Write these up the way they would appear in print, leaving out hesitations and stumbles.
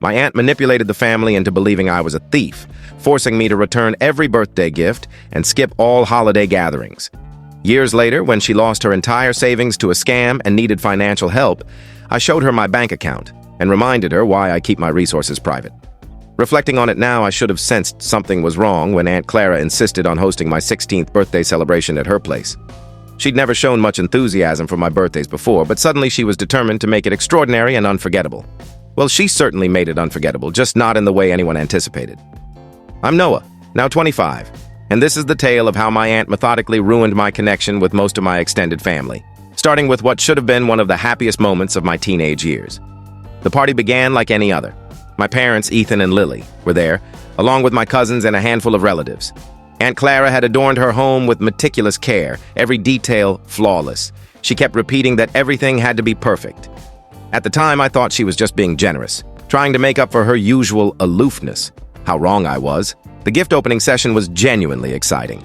My aunt manipulated the family into believing I was a thief, forcing me to return every birthday gift and skip all holiday gatherings. Years later, when she lost her entire savings to a scam and needed financial help, I showed her my bank account and reminded her why I keep my resources private. Reflecting on it now, I should have sensed something was wrong when Aunt Clara insisted on hosting my 16th birthday celebration at her place. She'd never shown much enthusiasm for my birthdays before, but suddenly she was determined to make it extraordinary and unforgettable. Well, she certainly made it unforgettable, just not in the way anyone anticipated. I'm Noah, now 25, and this is the tale of how my aunt methodically ruined my connection with most of my extended family, starting with what should have been one of the happiest moments of my teenage years. The party began like any other. My parents, Ethan and Lily, were there, along with my cousins and a handful of relatives. Aunt Clara had adorned her home with meticulous care, every detail flawless. She kept repeating that everything had to be perfect. At the time, I thought she was just being generous, trying to make up for her usual aloofness. How wrong I was. The gift opening session was genuinely exciting.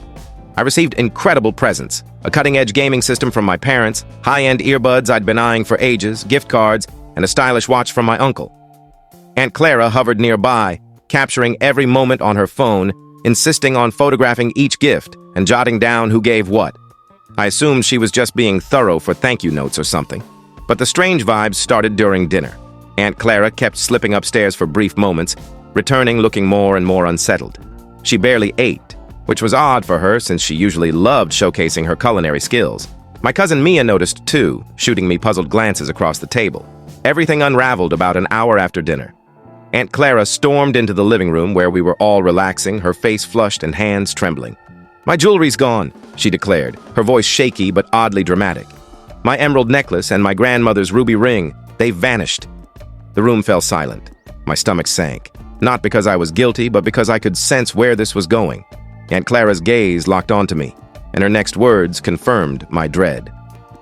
I received incredible presents, a cutting-edge gaming system from my parents, high-end earbuds I'd been eyeing for ages, gift cards, and a stylish watch from my uncle. Aunt Clara hovered nearby, capturing every moment on her phone, insisting on photographing each gift and jotting down who gave what. I assumed she was just being thorough for thank you notes or something. But the strange vibes started during dinner. Aunt Clara kept slipping upstairs for brief moments, returning looking more and more unsettled. She barely ate, which was odd for her since she usually loved showcasing her culinary skills. My cousin Mia noticed too, shooting me puzzled glances across the table. Everything unraveled about an hour after dinner. Aunt Clara stormed into the living room where we were all relaxing, her face flushed and hands trembling. "My jewelry's gone," she declared, her voice shaky but oddly dramatic. "My emerald necklace and my grandmother's ruby ring, they vanished." The room fell silent. My stomach sank. Not because I was guilty, but because I could sense where this was going. Aunt Clara's gaze locked onto me, and her next words confirmed my dread.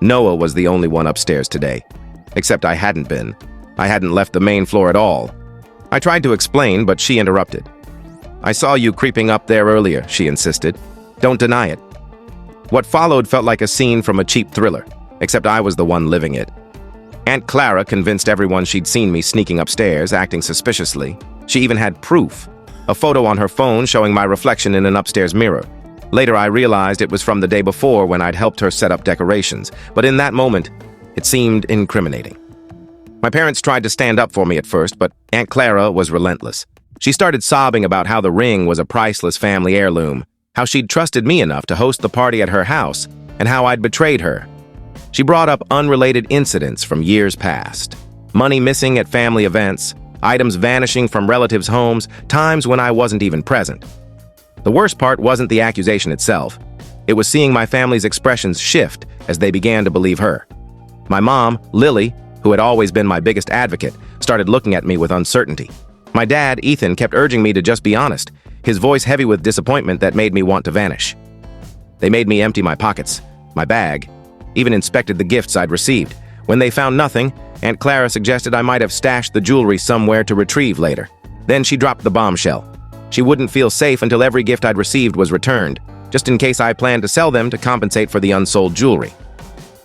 Noah was the only one upstairs today. Except I hadn't been. I hadn't left the main floor at all. I tried to explain, but she interrupted. "I saw you creeping up there earlier," she insisted. "Don't deny it." What followed felt like a scene from a cheap thriller, except I was the one living it. Aunt Clara convinced everyone she'd seen me sneaking upstairs, acting suspiciously. She even had proof, a photo on her phone showing my reflection in an upstairs mirror. Later, I realized it was from the day before when I'd helped her set up decorations, but in that moment, it seemed incriminating. My parents tried to stand up for me at first, but Aunt Clara was relentless. She started sobbing about how the ring was a priceless family heirloom, how she'd trusted me enough to host the party at her house, and how I'd betrayed her. She brought up unrelated incidents from years past. Money missing at family events, items vanishing from relatives' homes, times when I wasn't even present. The worst part wasn't the accusation itself. It was seeing my family's expressions shift as they began to believe her. My mom, Lily, who had always been my biggest advocate, started looking at me with uncertainty. My dad, Ethan, kept urging me to just be honest, his voice heavy with disappointment that made me want to vanish. They made me empty my pockets, my bag, even inspected the gifts I'd received. When they found nothing, Aunt Clara suggested I might have stashed the jewelry somewhere to retrieve later. Then she dropped the bombshell. She wouldn't feel safe until every gift I'd received was returned, just in case I planned to sell them to compensate for the unsold jewelry.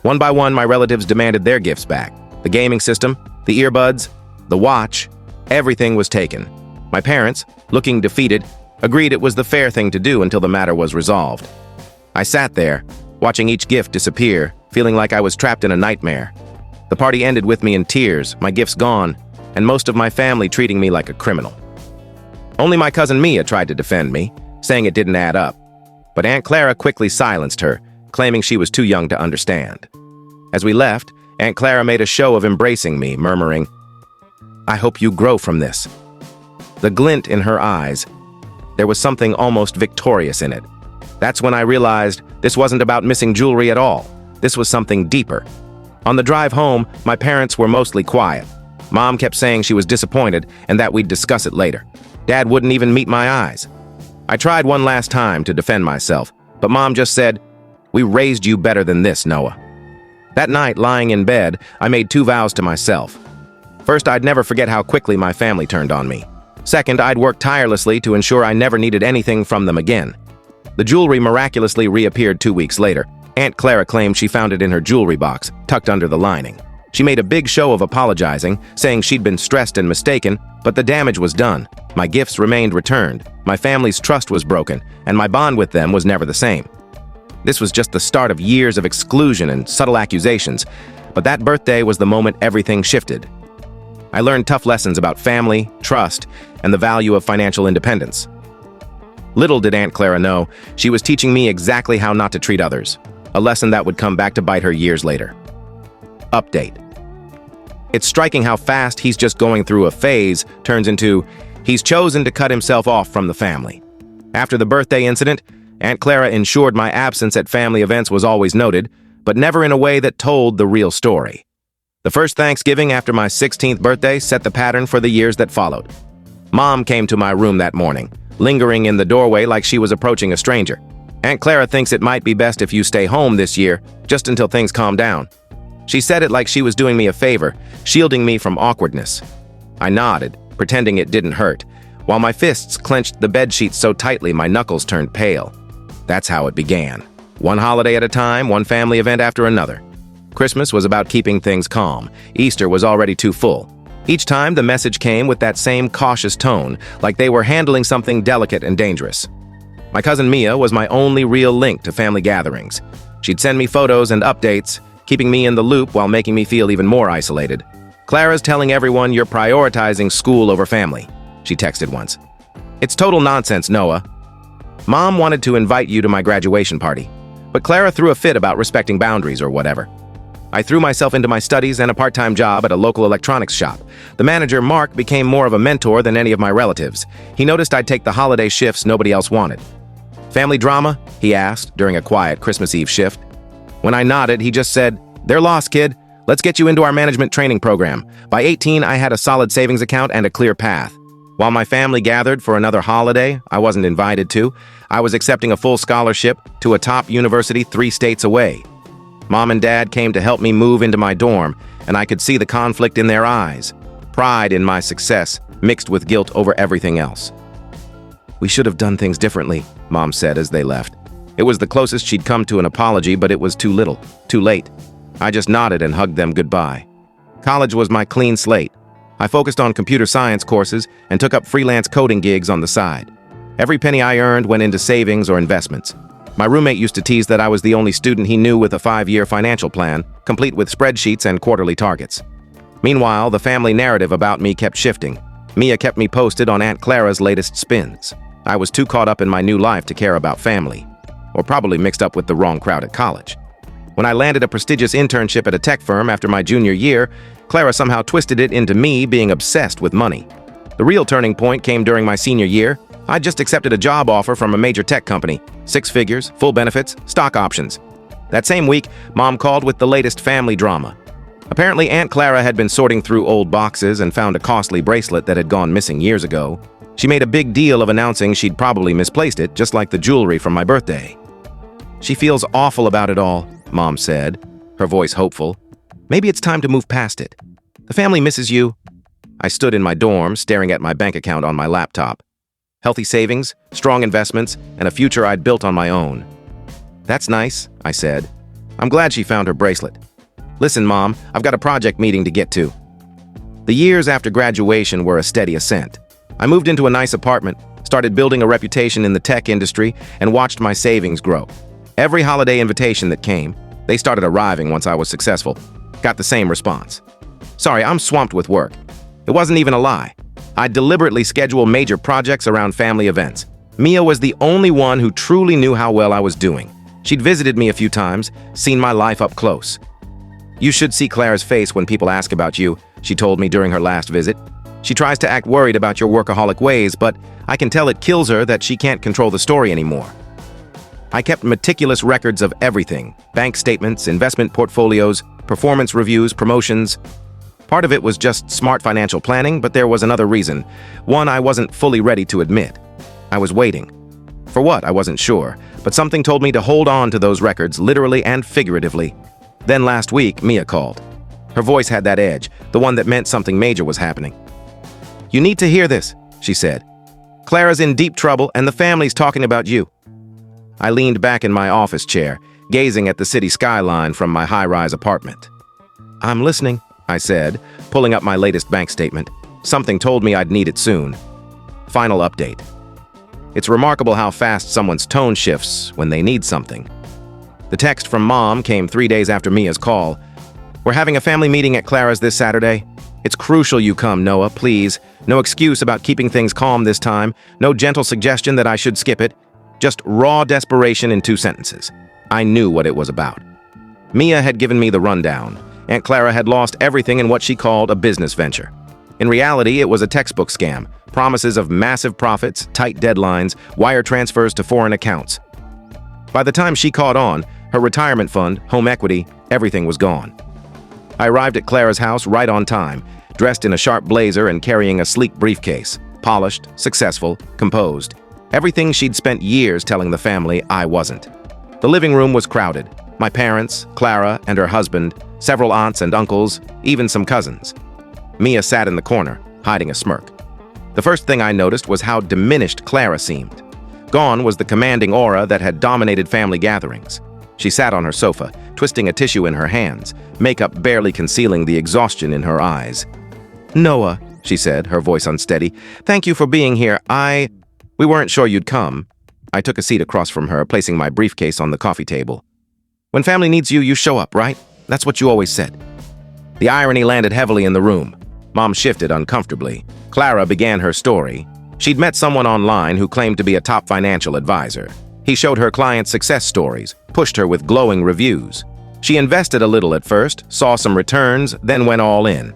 One by one, my relatives demanded their gifts back. The gaming system, the earbuds, the watch, everything was taken. My parents, looking defeated, agreed it was the fair thing to do until the matter was resolved. I sat there, watching each gift disappear, feeling like I was trapped in a nightmare. The party ended with me in tears, my gifts gone, and most of my family treating me like a criminal. Only my cousin Mia tried to defend me, saying it didn't add up. But Aunt Clara quickly silenced her, claiming she was too young to understand. As we left, Aunt Clara made a show of embracing me, murmuring, "I hope you grow from this." The glint in her eyes, there was something almost victorious in it. That's when I realized this wasn't about missing jewelry at all. This was something deeper. On the drive home, my parents were mostly quiet. Mom kept saying she was disappointed and that we'd discuss it later. Dad wouldn't even meet my eyes. I tried one last time to defend myself, but Mom just said, "We raised you better than this, Noah." That night, lying in bed, I made two vows to myself. First, I'd never forget how quickly my family turned on me. Second, I'd work tirelessly to ensure I never needed anything from them again. The jewelry miraculously reappeared 2 weeks later. Aunt Clara claimed she found it in her jewelry box, tucked under the lining. She made a big show of apologizing, saying she'd been stressed and mistaken, But the damage was done. My gifts remained returned, my family's trust was broken, and my bond with them was never the same. This was just the start of years of exclusion and subtle accusations, but that birthday was the moment everything shifted. I learned tough lessons about family, trust, and the value of financial independence. Little did Aunt Clara know, she was teaching me exactly how not to treat others, a lesson that would come back to bite her years later. Update. It's striking how fast he's just going through a phase turns into he's chosen to cut himself off from the family. After the birthday incident, Aunt Clara ensured my absence at family events was always noted, but never in a way that told the real story. The first Thanksgiving after my 16th birthday set the pattern for the years that followed. Mom came to my room that morning, lingering in the doorway like she was approaching a stranger. Aunt Clara thinks it might be best if you stay home this year, just until things calm down. She said it like she was doing me a favor, shielding me from awkwardness. I nodded, pretending it didn't hurt, while my fists clenched the bedsheets so tightly my knuckles turned pale. That's how it began. One holiday at a time, one family event after another. Christmas was about keeping things calm. Easter was already too full. Each time, the message came with that same cautious tone, like they were handling something delicate and dangerous. My cousin Mia was my only real link to family gatherings. She'd send me photos and updates, keeping me in the loop while making me feel even more isolated. "Clara's telling everyone you're prioritizing school over family," she texted once. "It's total nonsense, Noah. Mom wanted to invite you to my graduation party, but Clara threw a fit about respecting boundaries or whatever." I threw myself into my studies and a part-time job at a local electronics shop. The manager, Mark, became more of a mentor than any of my relatives. He noticed I'd take the holiday shifts nobody else wanted. "Family drama?" he asked during a quiet Christmas Eve shift. When I nodded, he just said, "They're lost, kid. Let's get you into our management training program." By 18, I had a solid savings account and a clear path. While my family gathered for another holiday I wasn't invited to, I was accepting a full scholarship to a top university 3 states away. Mom and Dad came to help me move into my dorm, and I could see the conflict in their eyes. Pride in my success, mixed with guilt over everything else. "We should have done things differently," Mom said as they left. It was the closest she'd come to an apology, but it was too little, too late. I just nodded and hugged them goodbye. College was my clean slate. I focused on computer science courses and took up freelance coding gigs on the side. Every penny I earned went into savings or investments. My roommate used to tease that I was the only student he knew with a 5-year financial plan, complete with spreadsheets and quarterly targets. Meanwhile, the family narrative about me kept shifting. Mia kept me posted on Aunt Clara's latest spins. I was too caught up in my new life to care about family, or probably mixed up with the wrong crowd at college. When I landed a prestigious internship at a tech firm after my junior year, Clara somehow twisted it into me being obsessed with money. The real turning point came during my senior year. I just accepted a job offer from a major tech company. 6 figures, full benefits, stock options. That same week, Mom called with the latest family drama. Apparently, Aunt Clara had been sorting through old boxes and found a costly bracelet that had gone missing years ago. She made a big deal of announcing she'd probably misplaced it, just like the jewelry from my birthday. "She feels awful about it all," Mom said, her voice hopeful. "Maybe it's time to move past it. The family misses you." I stood in my dorm, staring at my bank account on my laptop. Healthy savings, strong investments, and a future I'd built on my own. "That's nice," I said. "I'm glad she found her bracelet. Listen, Mom, I've got a project meeting to get to." The years after graduation were a steady ascent. I moved into a nice apartment, started building a reputation in the tech industry, and watched my savings grow. Every holiday invitation that came, they started arriving once I was successful, got the same response. "Sorry, I'm swamped with work." It wasn't even a lie. I deliberately scheduled major projects around family events. Mia was the only one who truly knew how well I was doing. She'd visited me a few times, seen my life up close. "You should see Clara's face when people ask about you," she told me during her last visit. "She tries to act worried about your workaholic ways, but I can tell it kills her that she can't control the story anymore." I kept meticulous records of everything: bank statements, investment portfolios, performance reviews, promotions. Part of it was just smart financial planning, but there was another reason, one I wasn't fully ready to admit. I was waiting. For what, I wasn't sure, but something told me to hold on to those records, literally and figuratively. Then last week, Mia called. Her voice had that edge, the one that meant something major was happening. "You need to hear this," she said. "Clara's in deep trouble, and the family's talking about you." I leaned back in my office chair, gazing at the city skyline from my high-rise apartment. "I'm listening," I said, pulling up my latest bank statement. Something told me I'd need it soon. Final update. It's remarkable how fast someone's tone shifts when they need something. The text from Mom came 3 days after Mia's call. We're having a family meeting at Clara's this Saturday. It's crucial you come, Noah, please. No excuse about keeping things calm this time. No gentle suggestion that I should skip it. Just raw desperation in 2 sentences. I knew what it was about. Mia had given me the rundown. Aunt Clara had lost everything in what she called a business venture. In reality, it was a textbook scam. Promises of massive profits, tight deadlines, wire transfers to foreign accounts. By the time she caught on, her retirement fund, home equity, everything was gone. I arrived at Clara's house right on time, dressed in a sharp blazer and carrying a sleek briefcase. Polished, successful, composed. Everything she'd spent years telling the family I wasn't. The living room was crowded. My parents, Clara and her husband, several aunts and uncles, even some cousins. Mia sat in the corner, hiding a smirk. The first thing I noticed was how diminished Clara seemed. Gone was the commanding aura that had dominated family gatherings. She sat on her sofa, twisting a tissue in her hands, makeup barely concealing the exhaustion in her eyes. "Noah," she said, her voice unsteady, "thank you for being here. We weren't sure you'd come." I took a seat across from her, placing my briefcase on the coffee table. "When family needs you, you show up, right? That's what you always said." The irony landed heavily in the room. Mom shifted uncomfortably. Clara began her story. She'd met someone online who claimed to be a top financial advisor. He showed her clients success stories, pushed her with glowing reviews. She invested a little at first, saw some returns, then went all in.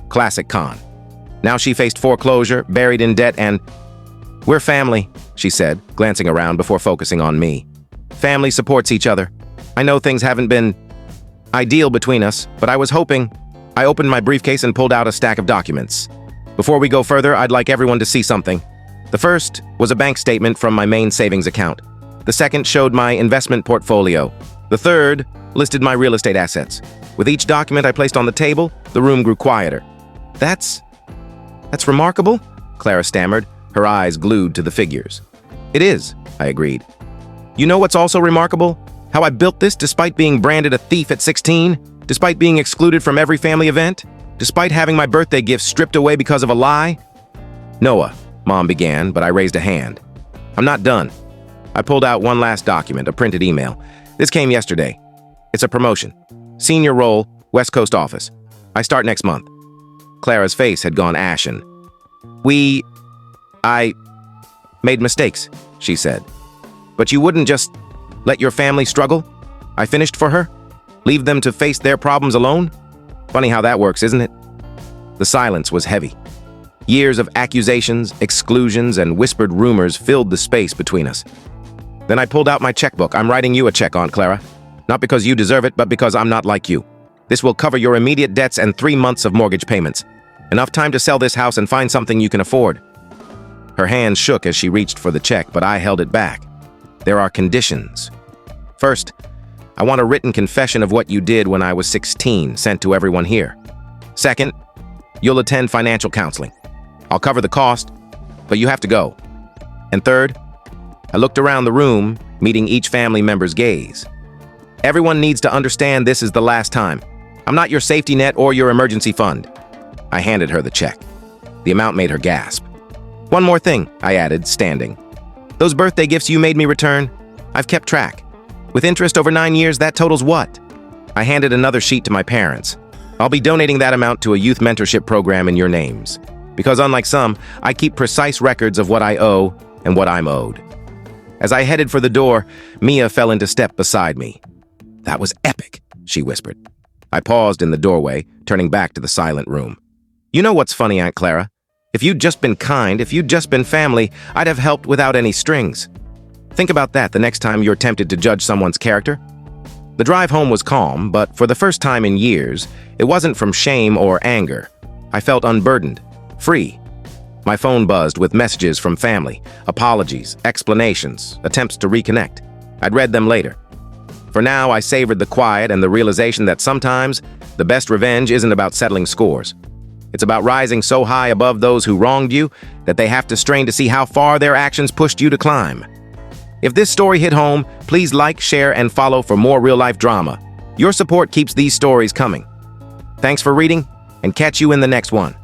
Classic con. Now she faced foreclosure, buried in debt, and... "We're family," she said, glancing around before focusing on me. "Family supports each other. I know things haven't been ideal between us, but I was hoping..." I opened my briefcase and pulled out a stack of documents. "Before we go further, I'd like everyone to see something." The first was a bank statement from my main savings account. The second showed my investment portfolio. The third listed my real estate assets. With each document I placed on the table, the room grew quieter. That's remarkable," Clara stammered, her eyes glued to the figures. "It is," I agreed. "You know what's also remarkable? How I built this despite being branded a thief at 16? Despite being excluded from every family event? Despite having my birthday gifts stripped away because of a lie?" "Noah," Mom began, but I raised a hand. "I'm not done." I pulled out one last document, a printed email. "This came yesterday. It's a promotion. Senior role, West Coast office. I start next month." Clara's face had gone ashen. I made mistakes," she said. "But you wouldn't just let your family struggle? I finished for her? Leave them to face their problems alone? Funny how that works, isn't it?" The silence was heavy. Years of accusations, exclusions, and whispered rumors filled the space between us. Then I pulled out my checkbook. "I'm writing you a check, Aunt Clara. Not because you deserve it, but because I'm not like you. This will cover your immediate debts and 3 months of mortgage payments. Enough time to sell this house and find something you can afford." Her hand shook as she reached for the check, but I held it back. "There are conditions. First, I want a written confession of what you did when I was 16, sent to everyone here. Second, you'll attend financial counseling. I'll cover the cost, but you have to go. And third," I looked around the room, meeting each family member's gaze. "Everyone needs to understand this is the last time. I'm not your safety net or your emergency fund." I handed her the check. The amount made her gasp. "One more thing," I added, standing. "Those birthday gifts you made me return, I've kept track. With interest over 9 years, that totals what?" I handed another sheet to my parents. "I'll be donating that amount to a youth mentorship program in your names. Because unlike some, I keep precise records of what I owe and what I'm owed." As I headed for the door, Mia fell into step beside me. "That was epic," she whispered. I paused in the doorway, turning back to the silent room. "You know what's funny, Aunt Clara? If you'd just been kind, if you'd just been family, I'd have helped without any strings. Think about that the next time you're tempted to judge someone's character." The drive home was calm, but for the first time in years, it wasn't from shame or anger. I felt unburdened, free. My phone buzzed with messages from family, apologies, explanations, attempts to reconnect. I'd read them later. For now, I savored the quiet and the realization that sometimes the best revenge isn't about settling scores. It's about rising so high above those who wronged you that they have to strain to see how far their actions pushed you to climb. If this story hit home, please like, share, and follow for more real-life drama. Your support keeps these stories coming. Thanks for reading, and catch you in the next one.